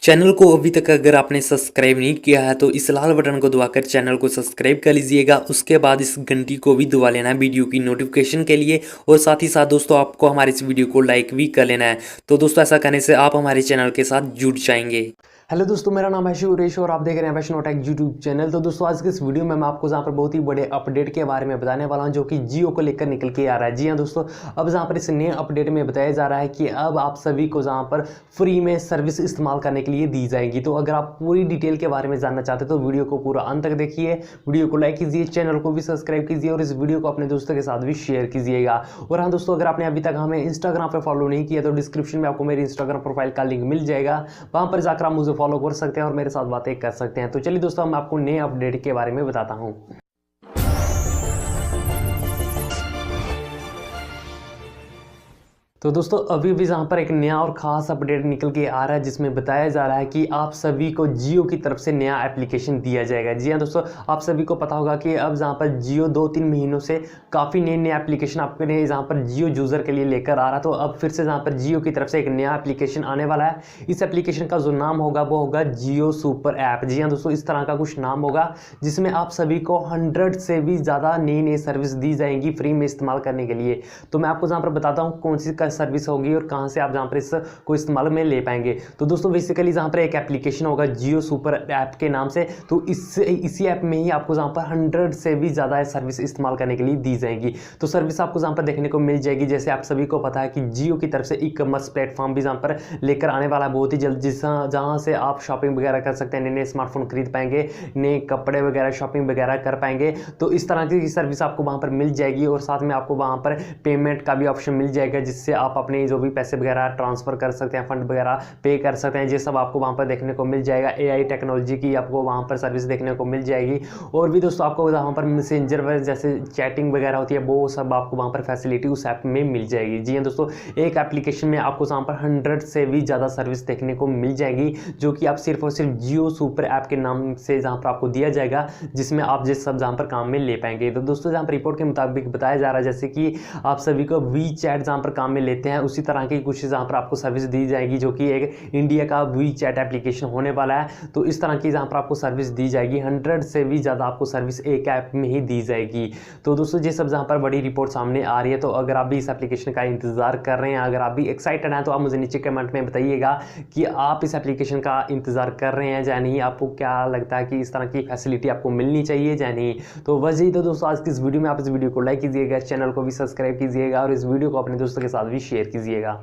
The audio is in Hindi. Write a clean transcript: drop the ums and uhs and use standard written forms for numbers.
चैनल को अभी तक अगर आपने सब्सक्राइब नहीं किया है तो इस लाल बटन को दबाकर चैनल को सब्सक्राइब कर लीजिएगा। उसके बाद इस घंटी को भी दबा लेना है वीडियो की नोटिफिकेशन के लिए, और साथ ही साथ दोस्तों आपको हमारे इस वीडियो को लाइक भी कर लेना है। तो दोस्तों ऐसा करने से आप हमारे चैनल के साथ जुड़ जाएंगे। हेलो दोस्तों, मेरा नाम है शिवरेश और आप देख रहे हैं वैष्णो टेक यूट्यूब चैनल। तो दोस्तों आज के इस वीडियो में मैं आपको जहाँ पर बहुत ही बड़े अपडेट के बारे में बताने वाला हूँ जो कि जियो को लेकर निकल के आ रहा है। जी हाँ दोस्तों, अब जहाँ पर इस नए अपडेट में बताया जा रहा है कि अब आप सभी को जहाँ पर फ्री में सर्विस इस्तेमाल करने के लिए दी जाएगी। तो अगर आप पूरी डिटेल के बारे में जानना चाहते हैं तो वीडियो को पूरा अंत तक देखिए, वीडियो को लाइक कीजिए, चैनल को भी सब्सक्राइब कीजिए और इस वीडियो को अपने दोस्तों के साथ भी शेयर कीजिएगा। और हाँ दोस्तों, अगर आपने अभी तक हमें इंस्टाग्राम पर फॉलो नहीं किया तो डिस्क्रिप्शन में आपको मेरी इंस्टाग्राम प्रोफाइल का लिंक मिल जाएगा, वहाँ पर जाकर आप मुझे फॉलो कर सकते हैं और मेरे साथ बातें कर सकते हैं। तो चलिए दोस्तों, मैं आपको नए अपडेट के बारे में बताता हूं। तो दोस्तों अभी भी जहाँ पर एक नया और ख़ास अपडेट निकल के आ रहा है जिसमें बताया जा रहा है कि आप सभी को जियो की तरफ से नया एप्लीकेशन दिया जाएगा। जी हाँ दोस्तों, आप सभी को पता होगा कि अब जहाँ पर जियो 2-3 महीनों से काफ़ी नए एप्लीकेशन आपके लिए जहाँ पर जियो यूज़र के लिए लेकर आ रहा, तो अब फिर से जहाँ पर जियो की तरफ से एक नया एप्लीकेशन आने वाला है। इस एप्लीकेशन का जो नाम होगा वो होगा जियो सुपर ऐप। जी हाँ दोस्तों, इस तरह का कुछ नाम होगा जिसमें आप सभी को 100 से भी ज़्यादा नई सर्विस दी जाएंगी फ्री में इस्तेमाल करने के लिए। तो मैं आपको जहाँ पर बताता हूँ कौन सी सर्विस होगी और कहां से आप जहां पर इसको इस्तेमाल में ले पाएंगे। तो दोस्तों बेसिकली जहां पर एक एप्लीकेशन होगा जियो सुपर ऐप के नाम से, तो इसी ऐप में ही आपको जहां पर 100 से भी ज़्यादा सर्विस इस्तेमाल करने के लिए दी जाएगी। तो सर्विस आपको जहां पर देखने को मिल जाएगी, जैसे आप सभी को पता है कि जियो की तरफ से ई-कॉमर्स प्लेटफॉर्म भी जहां पर लेकर आने वाला है बहुत ही जल्द, जहां से आप शॉपिंग वगैरह कर सकते हैं, नए स्मार्टफोन खरीद पाएंगे, नए कपड़े वगैरह शॉपिंग वगैरह कर पाएंगे। तो इस तरह की सर्विस आपको वहां पर मिल जाएगी और साथ में आपको वहां पर पेमेंट का भी ऑप्शन मिल जाएगा, जिससे आप अपने जो भी पैसे वगैरह ट्रांसफर कर सकते हैं, फंड वगैरह पे कर सकते हैं। ये सब आपको वहां पर देखने को मिल जाएगा। एआई टेक्नोलॉजी की आपको वहां पर सर्विस देखने को मिल जाएगी। और भी दोस्तों आपको वहां पर मैसेंजर जैसे चैटिंग वगैरह होती है वो सब आपको वहां पर फैसिलिटी उस ऐप में मिल जाएगी। जी हाँ दोस्तों, एक एप्लीकेशन में आपको वहां पर 100 से भी ज़्यादा सर्विस देखने को मिल जाएगी, जो कि आप सिर्फ और सिर्फ जियो सुपर ऐप के नाम से जहां पर आपको दिया जाएगा, जिसमें आप जिस सब जहां पर काम में ले पाएंगे। तो दोस्तों जहां पर रिपोर्ट के मुताबिक बताया जा रहा है जैसे कि आप सभी को वी चैट जहां पर काम में लेते हैं उसी तरह की कुछ जहां पर आपको सर्विस दी जाएगी, जो कि एक इंडिया का वी चैट एप्लीकेशन होने वाला है। तो इस तरह की जहां पर आपको सर्विस दी जाएगी, 100 से भी ज़्यादा आपको सर्विस एक ऐप में ही दी जाएगी। तो दोस्तों ये सब जहां पर बड़ी रिपोर्ट सामने आ रही है, तो अगर आप भी इस एप्लीकेशन का इंतजार कर रहे हैं, अगर आप भी एक्साइटेड हैं, तो आप मुझे नीचे कमेंट में बताइएगा कि आप इस एप्लीकेशन का इंतजार कर रहे हैं या नहीं, आपको क्या लगता है कि इस तरह की फैसिलिटी आपको मिलनी चाहिए या नहीं। तो वजह ही तो दोस्तों आज की इस वीडियो में आप इस वीडियो को लाइक कीजिएगा, चैनल को भी सब्सक्राइब कीजिएगा और इस वीडियो को अपने दोस्तों के साथ भी शेयर कीजिएगा।